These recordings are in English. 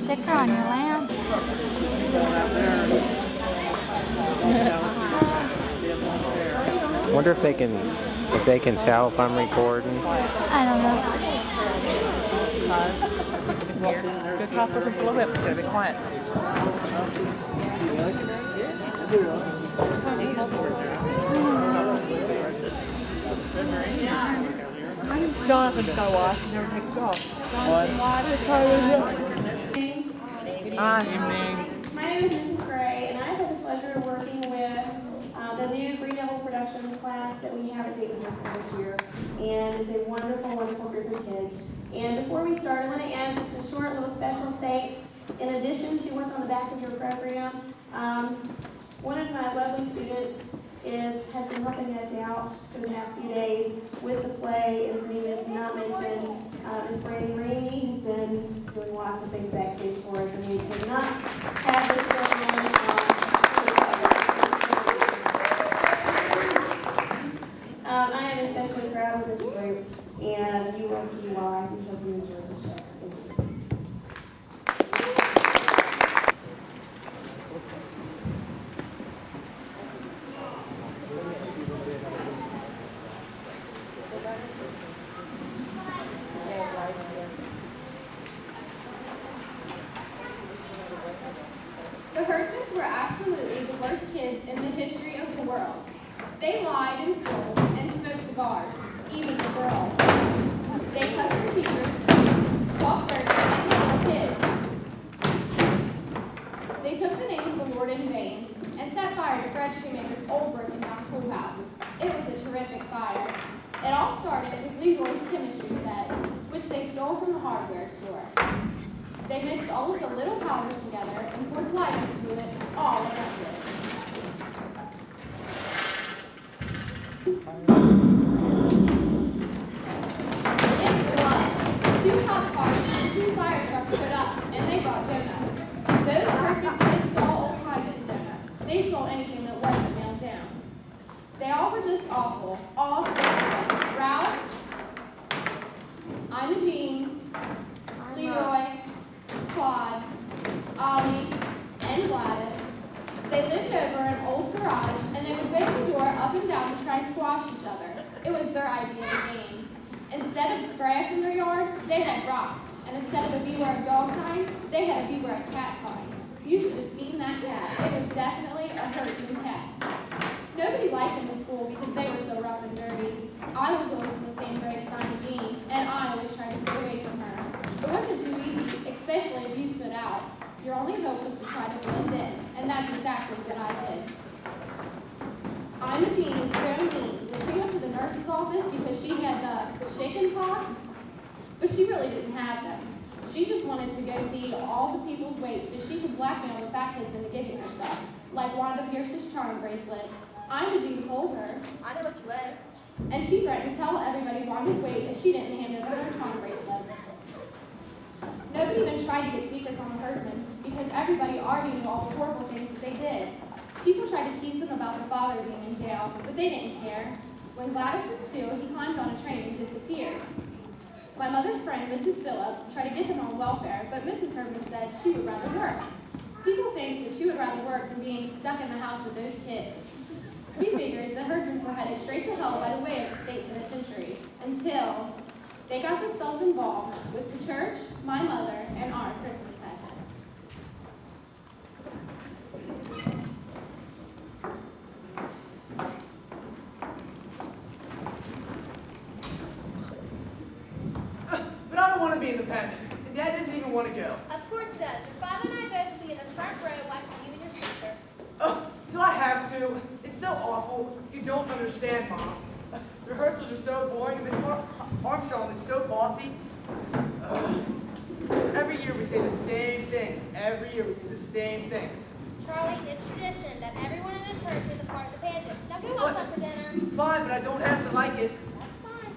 sticker on your lamp. Wonder if they can tell if I'm recording. I don't know. Go talk with them for a little bit. Gotta be quiet. Jonathan's got to wash. He never takes it off. Jonathan, wash. Hi. Evening. My name is Mrs. Gray, and I've had the pleasure of working with the new Green Devil Productions class that we have at Dayton High School this year. And it's a wonderful, wonderful group of kids. And before we start, I want to add just a short little special thanks. In addition to what's on the back of your program, one of my lovely students has been helping us out for the past few days with the play, and her name is not mentioned. Miss Brandy Rainey has been doing lots of things backstage for us, and we could not have this going on. I am especially proud of this group, and you will see why. We hope you enjoy the show. Thank you. The Herdmans were absolutely the worst kids in the history of the world. They lied and stole and smoked cigars, even the girls. They cussed their teachers, talked dirty, and killed kids. They took the name of the Lord in vain and set fire to Fred Shoemaker's old broken down schoolhouse. It was a terrific fire. It all started with Leroy's chemistry set, which they stole from the hardware store. They mixed all of the little powders together and poured lighter fluids all around it. It was 2 hot cars and 2 fire trucks put up, and they brought donuts. Those perfect kids stole all kinds of donuts. They stole anything that wasn't nailed down. They all were just awful, all 6 of them. Ralph, Imogene, Leroy, Claude, Ollie, and Gladys. They lived over an old garage, and they would bang the door up and down to try and squash each other. It was their idea of the game. Instead of grass in their yard, they had rocks. And instead of a beware of dog sign, they had a beware of cat sign. You should have seen that cat. It was definitely a herding cat. Nobody liked them in school because they were so rough and dirty. I was always in the same grade as Imogene, and I always tried to stay away from her. It wasn't too easy, especially if you stood out. Your only hope was to try to blend in, and that's exactly what I did. Imogene is so mean that she went to the nurse's office because she had the chicken pox, but she really didn't have them. She just wanted to go see all the people's weights so she could blackmail the fat kids into giving her stuff, like Wanda Pierce's charm bracelet. Imogene told her, I know what you weigh. and she threatened to tell everybody Wanda's weight if she didn't hand over her charm bracelet. Nobody even tried to get secrets on the Herdmans because everybody already knew all the horrible things that they did. People tried to tease them about their father being in jail, but they didn't care. When Gladys was 2, he climbed on a train and disappeared. My mother's friend, Mrs. Phillip, tried to get them on welfare, but Mrs. Herdman said she would rather work. People think that she would rather work than being stuck in the house with those kids. We figured the Herdmans were headed straight to hell by the way of the state penitentiary until they got themselves involved with the church, my mother, and our Christmas pageant. But I don't want to be in the pageant, and Dad doesn't even want to go. Of course it does. Your father and I both will be in the front row watching you and your sister. Oh, do I have to? It's so awful. You don't understand, Mom. Rehearsals are so boring, and Miss Armstrong is so bossy. Ugh. Every year we say the same thing. Every year we do the same things. Charlie, it's tradition that everyone in the church is a part of the pageant. Now go wash up for dinner. Fine, but I don't have to like it. That's fine.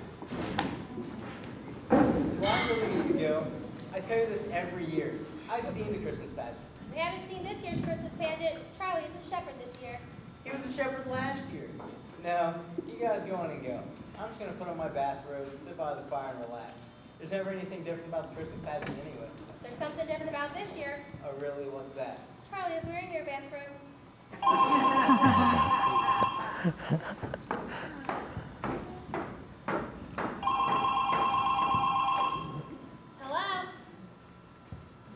Do I really need to go? I tell you this every year. I've seen the Christmas pageant. We haven't seen this year's Christmas pageant. Charlie is a shepherd this year. He was a shepherd last year. No, you guys go on and go. I'm just going to put on my bathrobe, sit by the fire, and relax. There's never anything different about the Christmas pageant anyway. There's something different about this year. Oh, really? What's that? Charlie is wearing your bathrobe. Hello?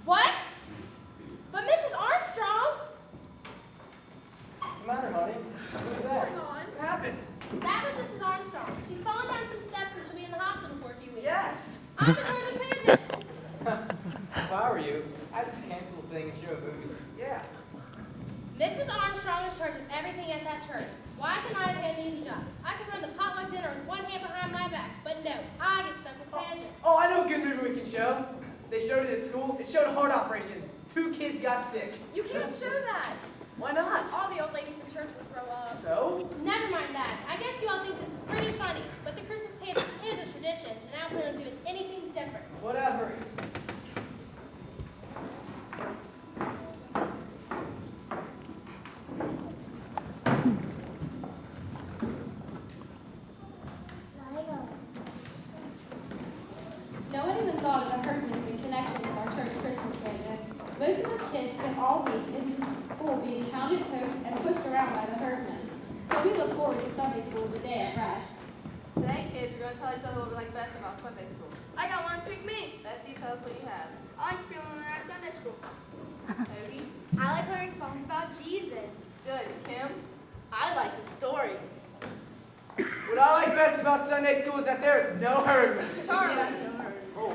What? But Mrs. Armstrong? What's the matter, honey? Who's that? What happened? That was Mrs. Armstrong. She's fallen down some steps and she'll be in the hospital for a few weeks. Yes. I'm in charge of the pageant. If I were you, I'd just cancel the thing and show movies. Yeah. Mrs. Armstrong is in charge of everything at that church. Why can I have had an easy job? I can run the potluck dinner with one hand behind my back. But no, I get stuck with pageant. Oh, I know a good movie we can show. They showed it at school. It showed a heart operation. 2 kids got sick. You can't show that. Why not? All the old ladies in church will throw up. So? Never mind that. I guess you all think this is pretty funny, but the Christmas pageant is a tradition, and I don't plan on doing anything different. Whatever. No one even thought of the Herdmans in connection with our church Christmas pageant. Most of us kids spend all week in school being hounded, coached, and pushed around by the Herdmans. So we look forward to Sunday school as a day of rest. Today, kids, we're going to tell each other what we like best about Sunday school. I got one pick me. Betsy, tell us what you have. I like feeling at Sunday school. Toby? I like learning songs about Jesus. Good. Kim? I like the stories. What I like best about Sunday school is that there's no herdman. Charlie. Oh.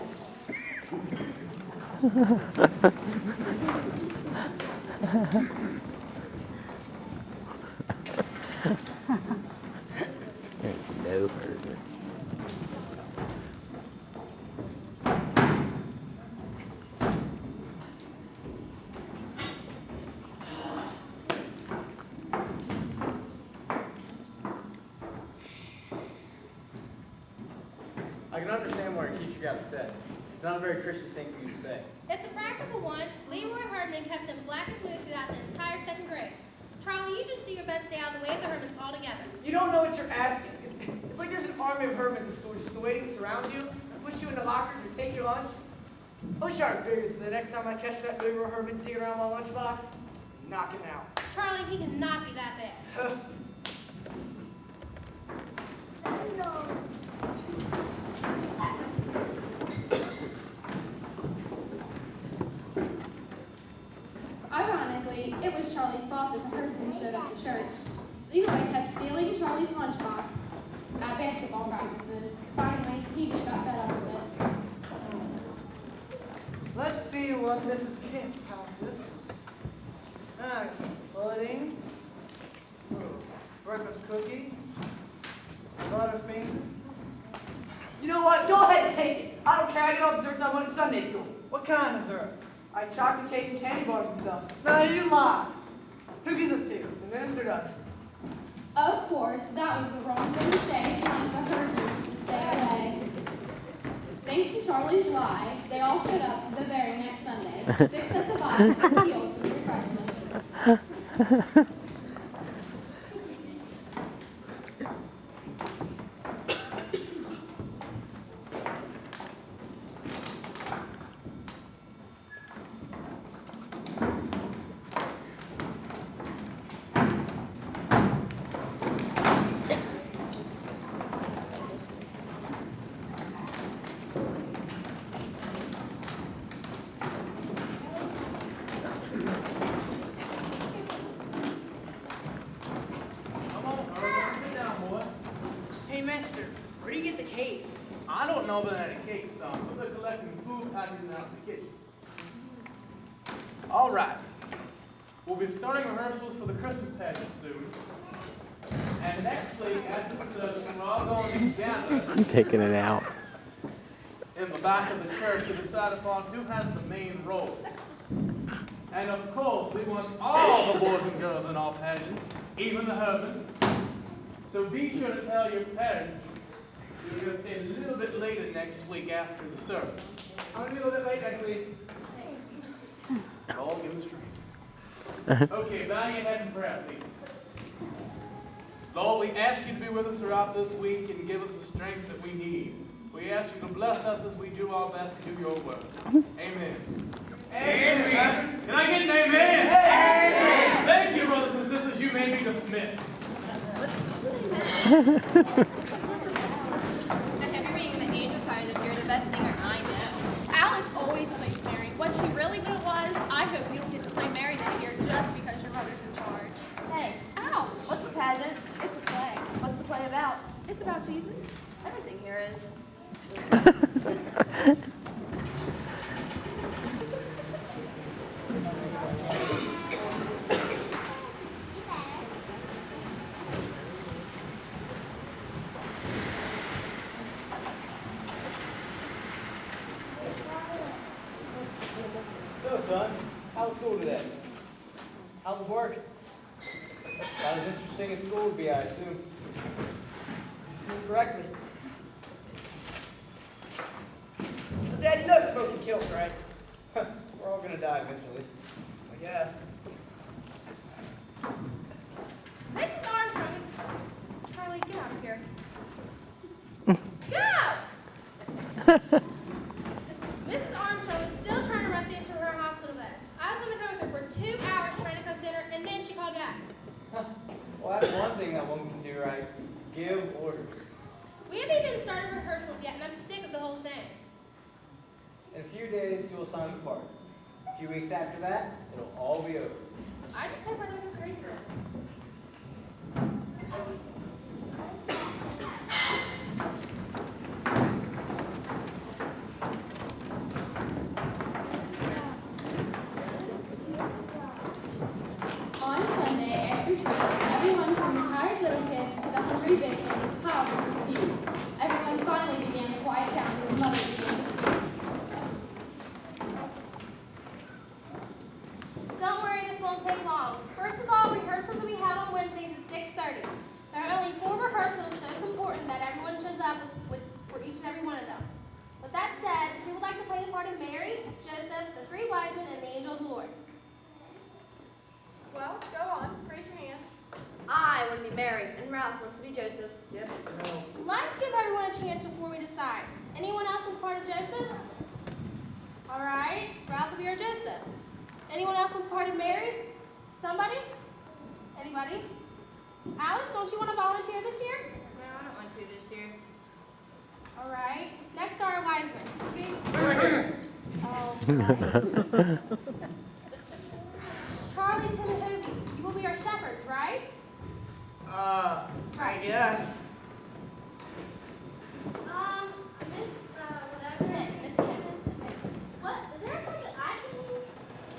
No herdman. I can understand why your teacher got upset. It's not a very Christian thing for you to say. It's a practical one. Leroy Herdman kept them black and blue throughout the entire 2nd grade. Charlie, you just do your best to stay out of the way of the Herdmans altogether. You don't know what you're asking. It's like there's an army of herdmans in school just waiting to surround you, push you into lockers, or take your lunch. I wish I were bigger so the next time I catch that Leroy Herdman digging around my lunchbox, knock him out. Charlie, he cannot be that bad. Ironically, it was Charlie's fault that the Herdmans showed up to church. Leroy kept stealing Charlie's lunchbox at basketball practices. Finally, he just got fed up with it. Let's see what Mrs. Kent passes. Pudding, breakfast cookie, butterfinger. You know what? Go ahead and take it. I don't care. I get all the desserts I want in Sunday school. What kind of dessert? I have chocolate cake and candy bars and stuff. No, you lie. Who gives it to you? The minister does. Of course, that was the wrong thing to say if one of the Herdmans to stay away. Thanks to Charlie's lie, they all showed up the very next Sunday, 6 at the bottom, peeled for refreshments. Hey, mister, where do you get the cake? I don't know about any cake, son, but they're collecting food packages out in the kitchen. All right. We'll be starting rehearsals for the Christmas pageant soon. And next week, after the service, we're all going to gather Taking it out. in the back of the church to decide upon who has the main roles. And of course, we want all the boys and girls in our pageant, even the Herdmans. So be sure to tell your parents you're going to stay a little bit later next week after the service. I'm going to be a little bit late next week. All give them strength. Okay, bow your head in prayer, please. Lord, we ask you to be with us throughout this week and give us the strength that we need. We ask you to bless us as we do our best to do your work. Amen. Amen. Can I get an amen? Amen. Thank you, brothers and sisters. You may be dismissed. I have you reading the angel choir this year, the best singer I know. Alice always plays Mary. What she really meant was, I hope you don't get to play Mary this year just because your mother's in charge. Hey, ow! What's the pageant? It's a play. What's the play about? It's about Jesus. Everything here is. So, son, how was school today? How was work? Not as interesting as school would be, I assume. You see correctly. But Dad, you know smoking kills, right? We're all gonna die eventually. I guess. Mrs. Armstrong is... Charlie, get out of here. Go! Mrs. Armstrong is still trying to run things for her hospital bed. I was on the phone with her for 2 hours trying to cook dinner, and then she called back. Well, that's one thing that woman can do right. Give orders. We haven't even started rehearsals yet, and I'm sick of the whole thing. In a few days, you'll sign the parts. A few weeks after that, it'll all be over. I just hope I don't go crazy for this. On Sunday, after church, everyone from the tired little kids to the hungry big kids piled into the pews. Everyone finally began to quiet down as mother began to speak. Don't worry, this won't take long. First of all, rehearsals will be held on Wednesdays at 6:30. There are only 4 rehearsals, so it's important that everyone shows up for each and every one of them. With that said, who would like to play the part of Mary, Joseph, the 3 wise men, and the angel of the Lord? Well, go on. Raise your hand. I want to be Mary, and Ralph wants to be Joseph. Yep. No. Let's give everyone a chance before we decide. Anyone else want the part of Joseph? All right, Ralph will be our Joseph. Anyone else want the part of Mary? Somebody? Anybody? Alice, don't you want to volunteer this year? No, I don't want to this year. All right. Next are our wise men. Charlie, Tim, and Hobie, you will be our shepherds, right? I guess. Miss, whatever. Miss Kim. What? Is there anything that I can do?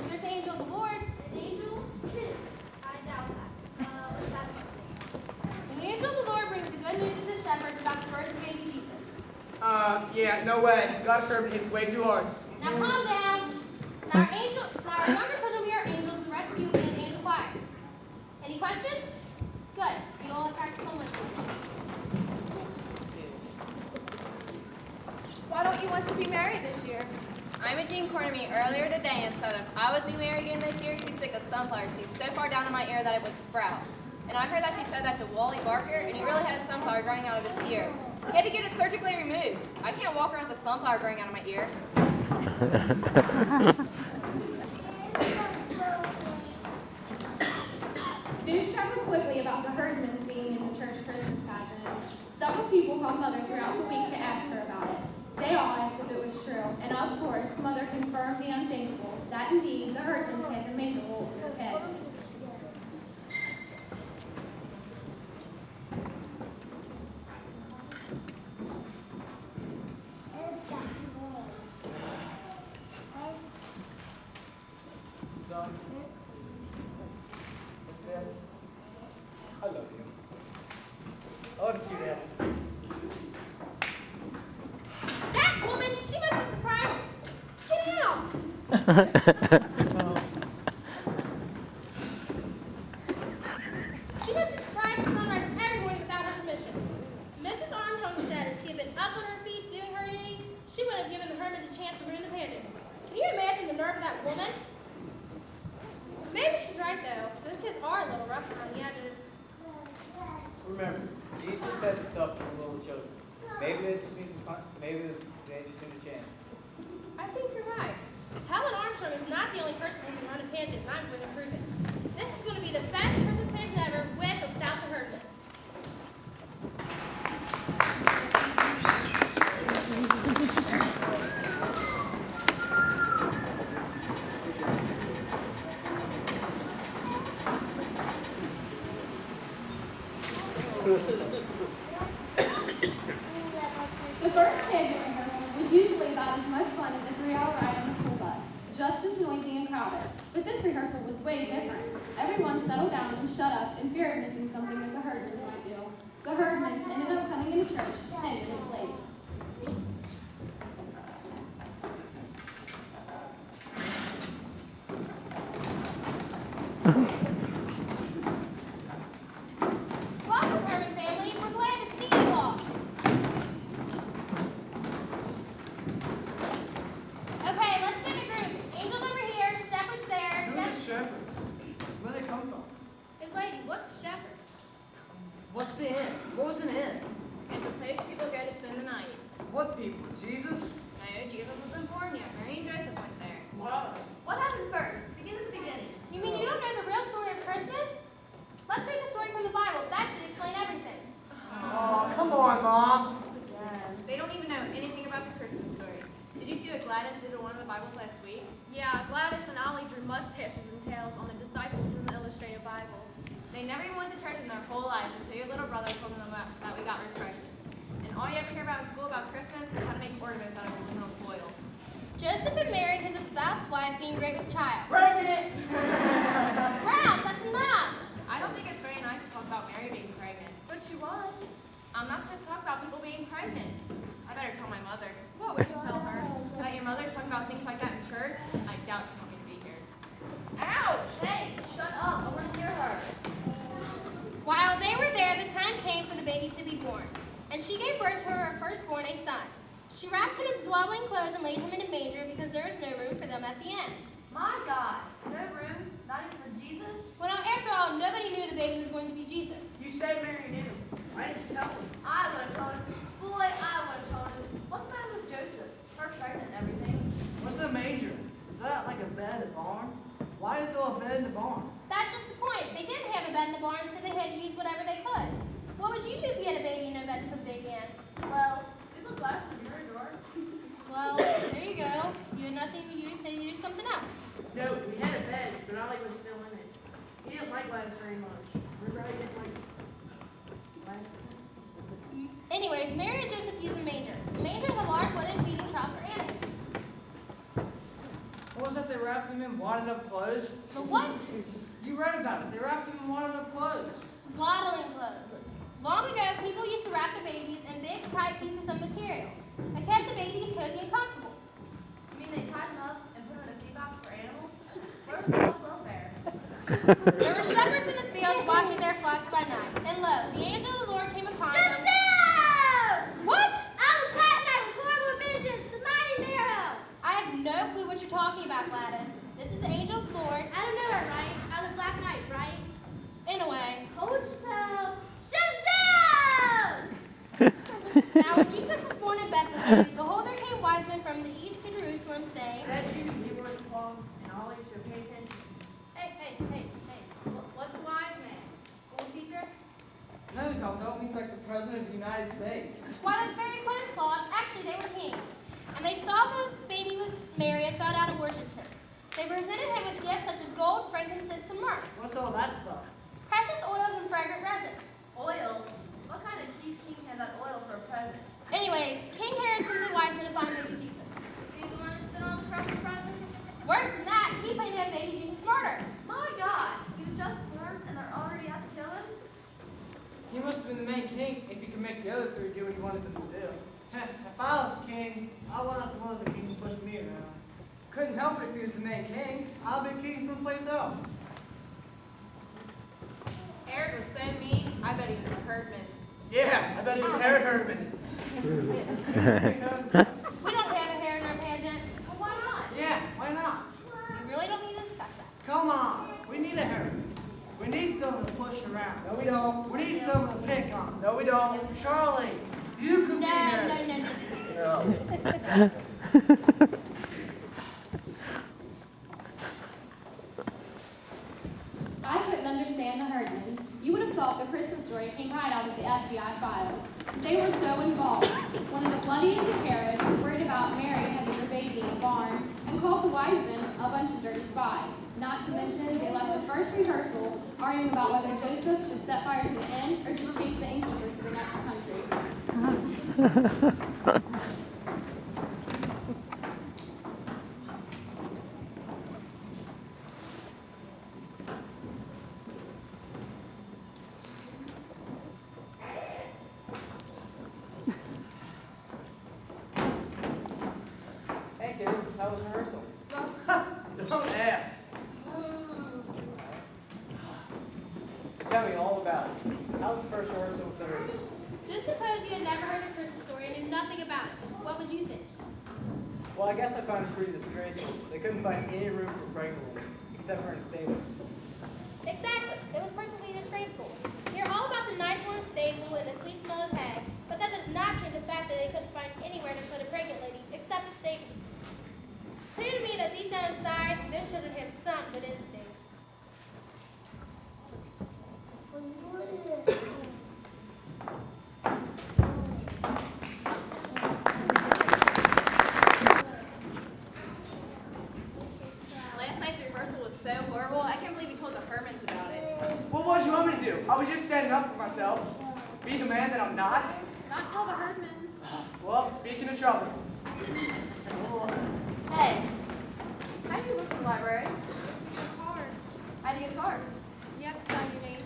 There's the angel of the Lord. An angel? Too. I doubt that. What's that about? The angel of the Lord brings the good news to the shepherds about the birth of baby Jesus. Yeah, no way. Gotta serve it hits way too hard. Now calm down. Now our younger children will be our angels, and the rest of you will be in the angel choir. Any questions? Good. So you all have practiced on Wednesday. Why don't you want to be married this year? Imogene cornered me earlier today and told him if I was to be married again this year, she'd stick a sunflower seed so far down in my ear that it would sprout. And I heard that she said that to Wally Barker, and he really had a sunflower growing out of his ear. He had to get it surgically removed. I can't walk around with a sunflower growing out of my ear. News traveled quickly about the Herdmans being in the church Christmas pageant. Several people called Mother throughout the week to ask her about it. They all asked if it was true, and of course, Mother confirmed the unthinkable, that indeed the Herdmans had the major holes in their head. Son, what's that? I love you. I love you too, Dad. That woman, she must be surprised. Get out. She must be surprised at sunrise every morning without her permission. Mrs. Armstrong said if she had been up on her feet doing her duty, she wouldn't have given the Hermans a chance to ruin the pageant. Can you imagine the nerve of that woman? Maybe she's right, though. Those kids are a little rough around the edges. Remember, Jesus said to suffer the little children. Maybe they just need a chance. I think you're right. Helen Armstrong is not the only person who can run a pageant, and I'm going to prove it. This is going to be the best Christmas pageant ever, with or without the herd. The first pageant rehearsal was usually about as much fun as a 3-hour ride on a school bus, just as noisy and crowded. But this rehearsal was way different. Everyone settled down and shut up in fear of missing something that the Herdmans might do. The Herdmans ended up coming into church 10 minutes late. Welcome, Herman family. We're glad to see you all. Okay, let's get in groups. Angels over here, shepherds there. Who are the shepherds? Where do they come from? Hey, lady, what's a shepherd? What's the inn? What was an inn? It's a place people go to spend the night. What people? Jesus? No, Jesus wasn't born yet. Mary and Joseph went there. What happened first? Begin at the beginning. You mean you don't know the real story of Christmas? Let's read the story from the Bible. That should explain everything. Oh, come on, Mom. They don't even know anything about the Christmas stories. Did you see what Gladys did in one of the Bibles last week? Yeah, Gladys and Ollie drew mustaches and tails on the disciples in the illustrated Bible. They never even went to church in their whole life until your little brother told them that we got refreshments. And all you ever hear about in school about Christmas is how to make ornaments out of aluminum foil. Joseph had married his espoused wife, being great with child. Pregnant! Ralph, that's enough! I don't think it's very nice to talk about Mary being pregnant. But she was. I'm not supposed to talk about people being pregnant. I better tell my mother. What would you tell her? That your mother's talking about things like that in church? I doubt she wants me to be here. Ouch! Hey, shut up. I want to hear her. While they were there, the time came for the baby to be born, and she gave birth to her firstborn, a son. She wrapped him in swaddling clothes and laid him in a manger because there was no room for them at the inn. My God. No room? Not even for Jesus? Well, now, after all, nobody knew the baby was going to be Jesus. You said Mary knew. Why didn't you tell him? I would have told him. Boy, I would have told him. What's the matter with Joseph? Her pregnant and everything. What's a manger? Is that like a bed in a barn? Why is there a bed in the barn? That's just the point. They didn't have a bed in the barn, so they had to use whatever they could. What would you do if you had a baby and no bed to put the baby in? Well, we put glass in the mirror door. Well, there you go. You had nothing to use, so you used something else. No, we had a bed, but Ollie was still in it. He didn't like Gladys very much. Remember how he didn't like Gladys? Anyways, Mary and Joseph used a manger. The manger is a large wooden feeding trough for animals. What was that they wrapped him in wadded up clothes? But what? You read about it. They wrapped him in wadded up clothes. Swaddling clothes. Long ago, people used to wrap their babies in big, tight pieces of material. It kept the babies cozy and comfortable. You mean they tied him up and put him in a feed box for animals? Where's the dog welfare? There were shepherds in the fields watching their flocks by night. And lo, the angel of the Lord came upon them. What? Out of black night with horrible vengeance, the mighty Marrow! I have no clue what you're talking about, Gladys. This is the angel of the Lord. I don't know her, right? Out of black night, right? In a way. Told you so. Shazam! Now, when Jesus was born in Bethlehem, behold, there came wise men from the east to Jerusalem, saying, That's you, Leroy Paul, and Ollie, so pay attention. Hey. What's a wise man? School teacher? No, it means like the President of the United States. Why, that's very close, Claude. Actually, they were kings. And they saw the baby with Mary and fell down and worshipped him. They presented him with gifts such as gold, frankincense, and myrrh, What's all that stuff? precious oils and fragrant resins. Oil? What kind of cheap king had that oil for a present? Anyways, King Herod sent the wise men to find baby Jesus. He's the one that sent all the precious presents? Worse than that, he planned to have baby Jesus murdered. My God, he was just born and they're already out to kill him? He must have been the main king if he could make the other three do what he wanted them to do. If I was king, I wanted one of the kings to push me around. Couldn't help it if he was the main king. I'll be king someplace else. Herod was so mean, I bet he was a herdman. Yeah, I bet he was Herod Herdman. We don't have a hair in our pageant. Well, why not? Yeah, why not? We really don't need to discuss that. Come on, we need a hair. We need someone to push around. No, we don't. We need someone to pick on. No, we don't. Charlie, You could No, be here. no. I couldn't understand the Herdmans. You would have thought the Christmas story came right out of the FBI files. They were so involved. Wanted a bloody empty carriage, worried about Mary having her baby in the barn, and called the Wisemen a bunch of dirty spies. Not to mention, they left the first rehearsal arguing about whether Joseph should set fire to the inn or just chase the innkeeper to the next country. Hey kids, how was rehearsal? Don't ask. So tell me all about it. How was the first rehearsal with the Herdmans? Just suppose you had never heard the Christmas story and knew nothing about it. What would you think? Well, I guess I found it pretty disgraceful. They couldn't find any room for pregnant women, except for in a stable. Exactly. It was perfectly disgraceful. Hear all about the nice warm stable and the sweet smell of hay, but that does not change the fact that they couldn't find anywhere to put a pregnant lady except the stable. It's clear to me that deep down inside, those children have some good instincts. Last night's rehearsal was so horrible. I can't believe you told the Herdmans about it. Well, what did you want me to do? I was just standing up for myself. Be the man that I'm not. Not tell the Herdmans. Well, speaking of trouble. Hey, how do you look in the library? You have to get a card. How do you get a card? You have to sign your name.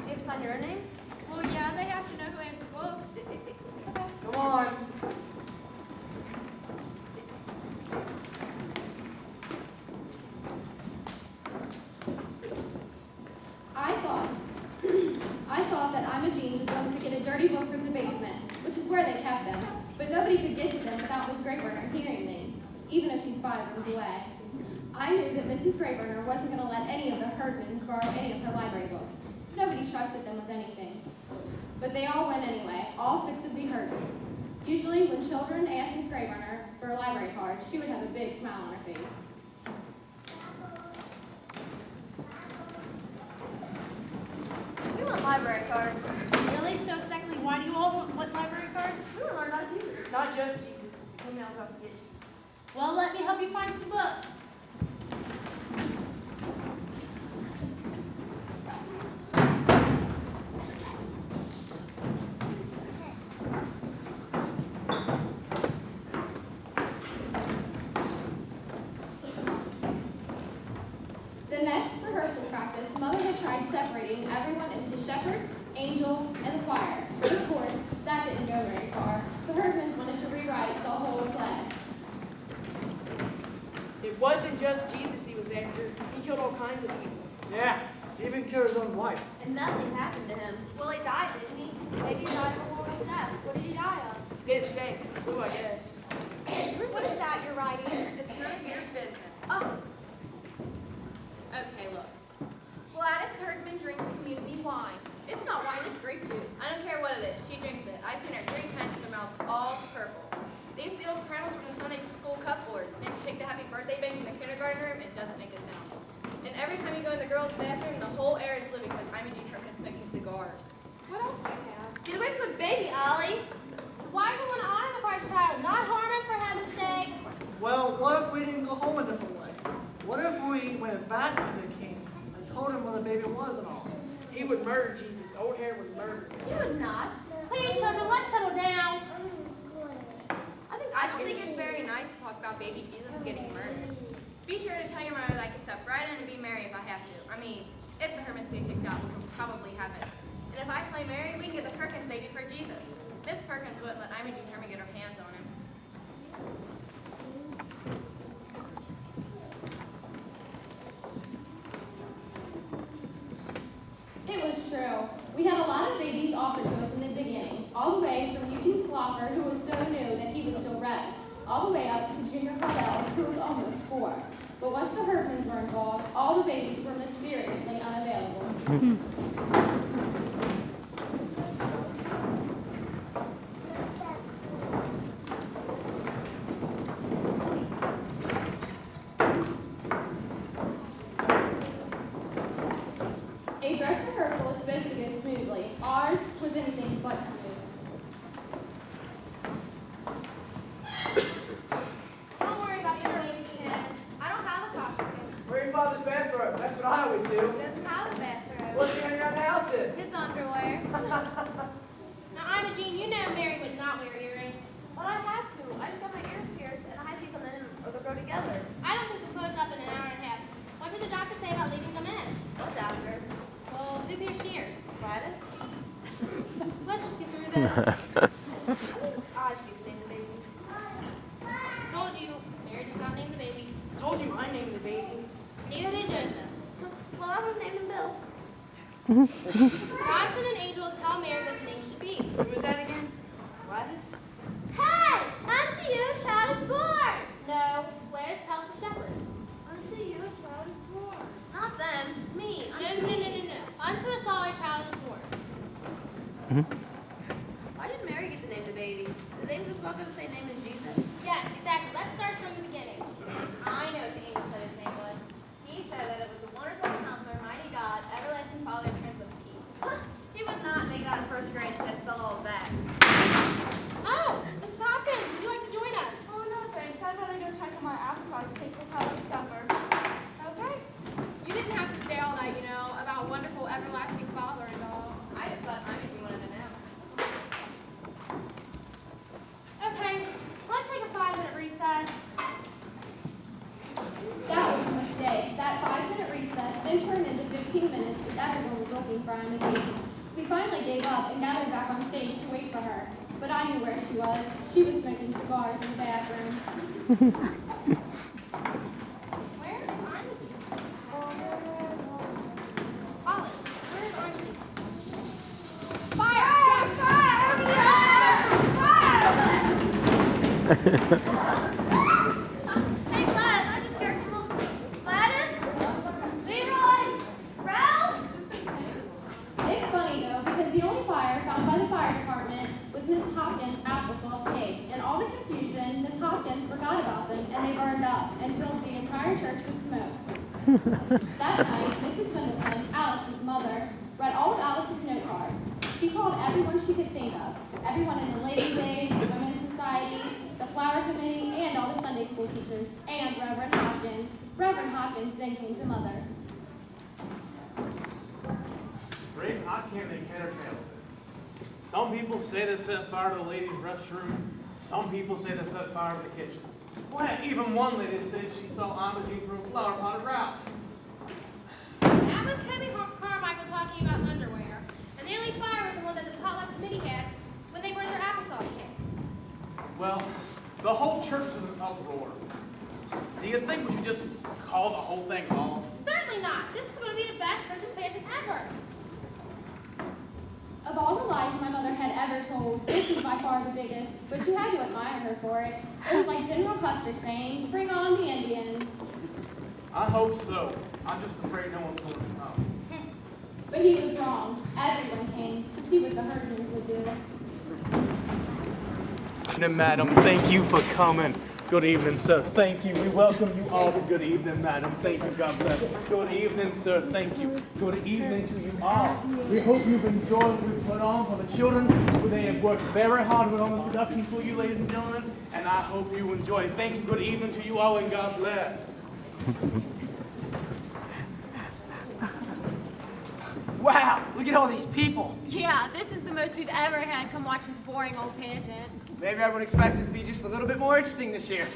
You have to sign your own name? Well, yeah, they have to know who has the books. Come on. I thought that Imogene just wanted to get a dirty book from the basement, which is where they kept them, but nobody could get to them without Miss Grayburner hearing them, even if she's 5 rooms away. I knew that Mrs. Grayburner wasn't going to let any of the Herdmans borrow any of her library books. Nobody trusted them with anything. But they all went anyway, all 6 of the Herdmans. Usually when children asked Miss Grayburner for a library card, she would have a big smile on her face. We want library cards. Really? So exactly why do you all want library cards? We want to learn about Jesus. Not just Jesus. Who knows how to get Jesus? Well, let me help you find some books. The next rehearsal practice, Mother had tried separating everyone into shepherds, angel, and the choir. But of course, that didn't go very far. The Herdmans wanted to rewrite the whole play. It wasn't just Jesus he was after. He killed all kinds of people. Yeah, he even killed his own wife. And nothing happened to him. Well, he died, didn't he? Maybe he died of a horrible death. What did he die of? Didn't say. Who, I guess. What is that you're writing? It's none of your business. Oh, Okay, look. Gladys Herdman drinks community wine. It's not wine, it's grape juice. I don't care what it is. She drinks it. I've seen her 3 times with her mouth all purple. These the old kernels from the Sunday school cupboard. And if you shake the happy birthday bag in the kindergarten room, it doesn't make a sound. And every time you go in the girls' bathroom, the whole air is living because Imogene Turk is smoking cigars. What else do you have? Get away from the baby, Ollie. Why do you want to honor the Christ child, not harm him for heaven's sake? Well, what if we didn't go home a different way? What if we went back to the king and told him where the baby was and all? He would murder Jesus. Old hair would murder him. You would not. Please, children, let's settle down. I don't think it's very nice to talk about baby Jesus getting murdered. Be sure to tell your mother that I can step right in and be Mary if I have to. I mean, if the Herdmans get kicked out, which will probably happen. And if I play Mary, we can get the Perkins baby for Jesus. Miss Perkins wouldn't let Imogene Turk get her hands on him. It was true. We had a lot of babies offered to us in the beginning, all the way from Eugene Slopper, who was so new that he was still red, all the way up to Junior Cardell, who was almost 4. But once the Herdmans were involved, all the babies were mysteriously unavailable. A dress rehearsal was supposed to go smoothly. Ours was anything but smooth. Don't worry about your names, kids. I don't have a costume. Wear your father's bathrobe. That's what I always do. He doesn't have a bathrobe. What's he hanging around the house in? His underwear. Now, Imogene, you know Mary would not wear earrings. But I had to. I just got my ears pierced and I had to use something or they'll go together. I don't think they'll close up in an hour and a half. What did the doctor say about leaving them in? What doctor? Well, who pierced ears? Gladys? Let's just get through this. I should be named the baby. Told you, Mary does not name the baby. Told you I named the baby. Neither did Joseph. Well, I would have named him Bill. God sent an angel to tell Mary what the name should be. Who was that again? Gladys? Hey! Unto you a child is born! No, Gladys tells the shepherds. Unto you a child is born. Not them. Me. No. Unto us all a child is born. Why didn't Mary get to name the baby? Did the angel just walk up and say name is Jesus? Yes, exactly. Let's start from the beginning. I know what the angel said his name was. He said that it was the wonderful counselor, mighty God, everlasting Father, Prince of Peace. He would not make it out of first grade if I spell all of that. Oh, Mrs. Hopkins, would you like to join us? Oh, no, thanks. I'd rather go check on my applesauce cake for public supper. Okay. You didn't have to say all that, you know, about wonderful, everlasting Father and all. I just thought Imogene wanted to know. Okay, let's take a 5-minute recess. That was a mistake. That 5-minute recess then turned into 15 minutes because everyone was looking for Imogene. We finally gave up and gathered back on stage to wait for her. But I knew where she was. She was smoking cigars in the bathroom. Where is Imogene? Ollie, where is Imogene? Fire! Hey Gladys, I'm just scared to look. Gladys? Leroy? Ralph? It's funny though, because the only fire found by the fire department was Miss Hopkins' applesauce cake. In all the confusion, Miss Hopkins forgot about them and they burned up and filled the entire church with smoke. That night, Mrs. Pendleton, Alice's mother, read all of Alice's note cards. She called everyone she could think of. Everyone in the Ladies' Aid, the Women's Society, the Flower Committee, and all the Sunday school teachers, and Reverend Hopkins. Reverend Hopkins then came to Mother. Grace, I can't make head or tail of it. Some people say they set fire to the ladies' restroom. Some people say they set fire to the kitchen. Why, even one lady said she saw Imogene throw a flower pot at Ralph. That was Kobe Carmichael talking about underwear. And the only fire was the one that the potluck committee had when they burned their applesauce cake. Well, the whole church is in an uproar. Do you think we should just call the whole thing off? Certainly not. This is going to be the best Christmas pageant ever. Of all the lies my mother had ever told, this was by far the biggest, but you had to admire her for it. It was like General Custer saying, "Bring on the Indians." I hope so. I'm just afraid no one's going to come. But he was wrong. Everyone came to see what the Herdmans would do. Madam, thank you for coming. Good evening, sir. Thank you. We welcome you all. Good evening, madam. Thank you. God bless. Good evening, sir. Thank you. Good evening to you all. We hope you've enjoyed what we put on for the children. They have worked very hard on this production for you, ladies and gentlemen, and I hope you enjoy. Thank you. Good evening to you all, and God bless. Wow, look at all these people. Yeah, this is the most we've ever had come watch this boring old pageant. Maybe everyone expects it to be just a little bit more interesting this year.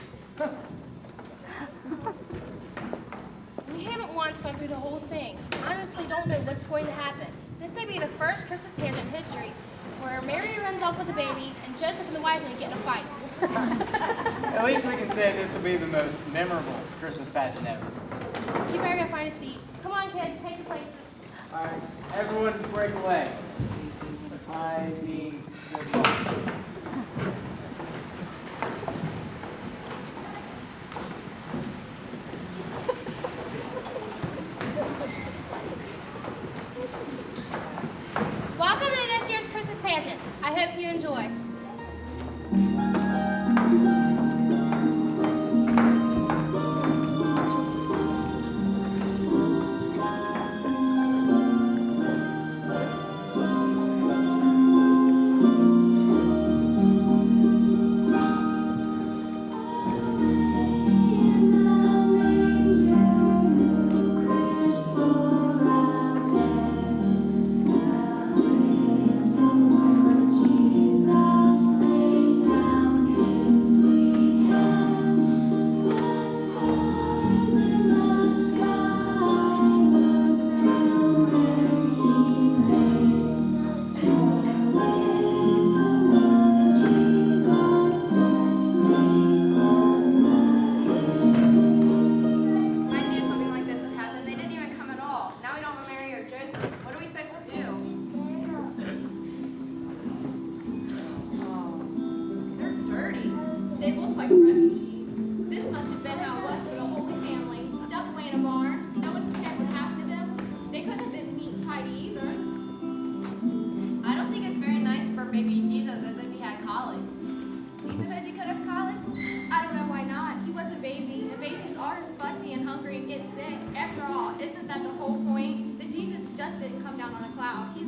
We haven't once gone through the whole thing. I honestly don't know what's going to happen. This may be the first Christmas pageant in history where Mary runs off with the baby and Joseph and the wise men get in a fight. At least we can say this will be the most memorable Christmas pageant ever. You better go find a seat. Come on, kids, take your places. All right, everyone break away. I being good luck. Welcome to this year's Christmas pageant. I hope you enjoy.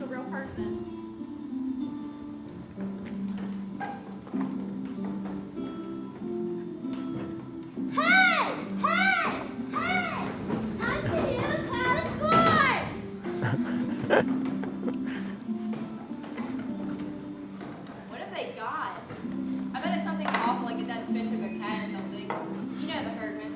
a real person. Hey! Hey! Hey! Unto you a child is born! What have they got? I bet it's something awful like a dead fish or a cat or something. You know the herdman.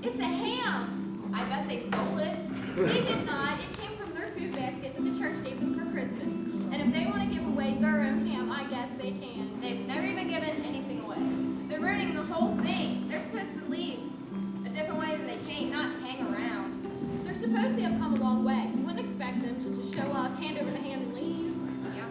It's a ham. I bet they stole it. They did not. It came from their food basket that the church gave them for Christmas. And if they want to give away their own ham, I guess they can. They've never even given anything away. They're ruining the whole thing. They're supposed to leave a different way than they came, not hang around. They're supposed to have come a long way. You wouldn't expect them just to show up, hand over the ham, and leave. Yeah,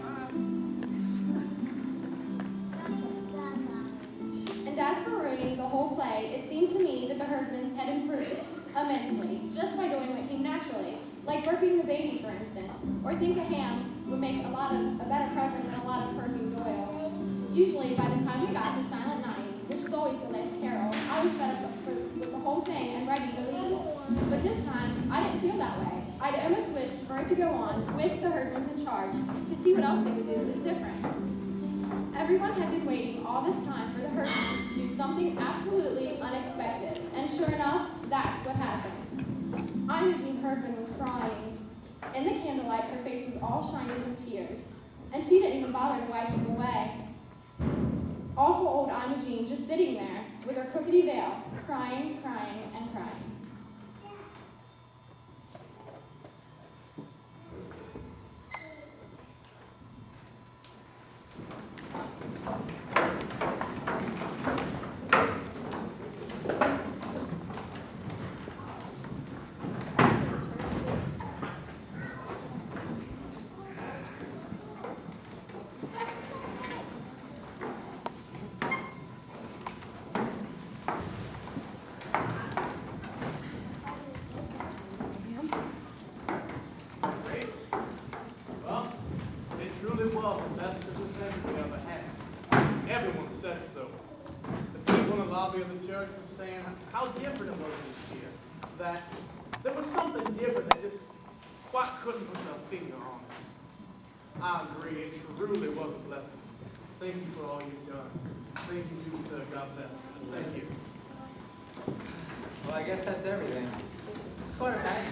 And as for ruining the whole play, it seemed to me that the herdmans had improved it immensely just by doing what came naturally, like burping the baby, for instance, or think a ham would make a better present than a lot of perfumed oil. Usually, by the time we got to Silent Night, which is always the last carol, I was fed up with the whole thing and ready to leave. But this time, I didn't feel that way. I'd almost wished for it to go on with the herdmans in charge to see what else they would do that was different. Everyone had been waiting all this time for the herdmans to do something absolutely unexpected, and sure enough, that's what happened. Imogene Herdman was crying. In the candlelight, her face was all shining with tears, and she didn't even bother to wipe them away. Awful old Imogene just sitting there with her crookedy veil, crying, crying, and crying. Grace? Well, it truly was the best Christmas present we ever had. Everyone said so. The people in the lobby of the church were saying how different it was this year. That there was something different that just quite couldn't put their finger on it. I agree, it truly was a blessing. Thank you for all you've done. Thank you, too, sir. God bless. Thank you. Well, I guess that's everything. It's quarter time.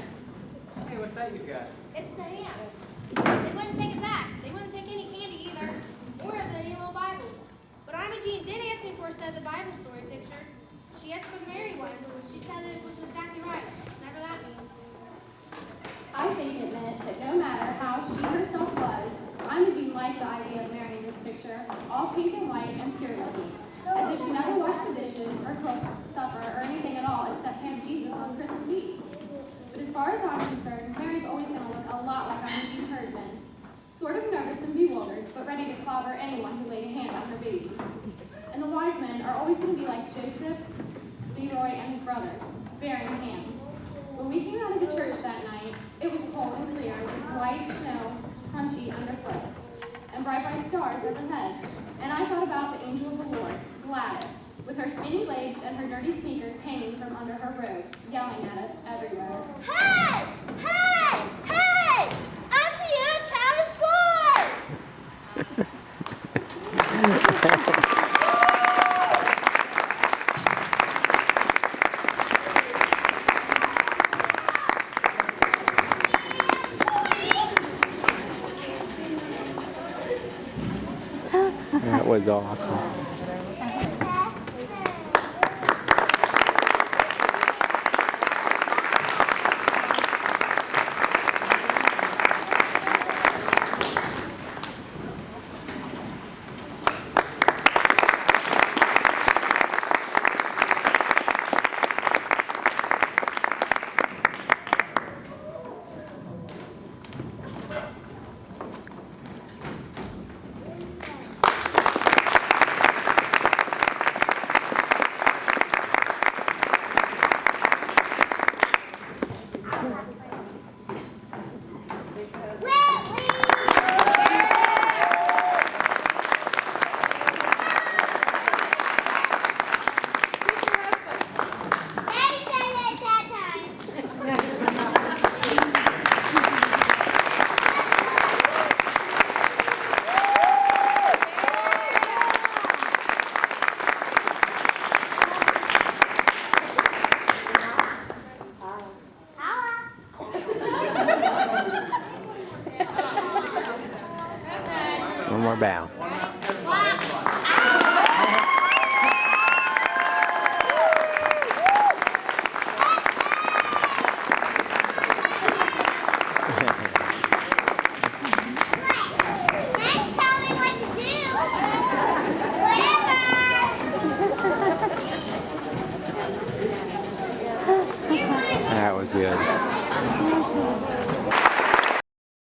Hey, what's that you've got? It's the ham. They wouldn't take it back. They wouldn't take any candy either, or the any little Bibles. But Imogene did ask me for a set of the Bible story pictures. She asked for the Mary one. She said it was exactly right, whatever that means. I think it meant that no matter how she herself was, Imogene liked the idea of marrying this picture, all pink and white and pure looking, as if she never washed the dishes or cooked supper or anything at all except hand Jesus on Christmas Eve. But as far as I'm concerned, Mary's always going to look a lot like Imogene Herdman, sort of nervous and bewildered, but ready to clobber anyone who laid a hand on her baby. And the wise men are always going to be like Joseph, Leroy, and his brothers, bearing ham. When we came out of the church that night, it was cold and clear, with white snow crunchy underfoot, and bright stars overhead. And I thought about the angel of the Lord, Gladys, with her skinny legs and her dirty sneakers hanging from under her robe, yelling at us everywhere. Hey! Hey! Hey! Unto you a child is born! That was awesome. One more bow. That was good.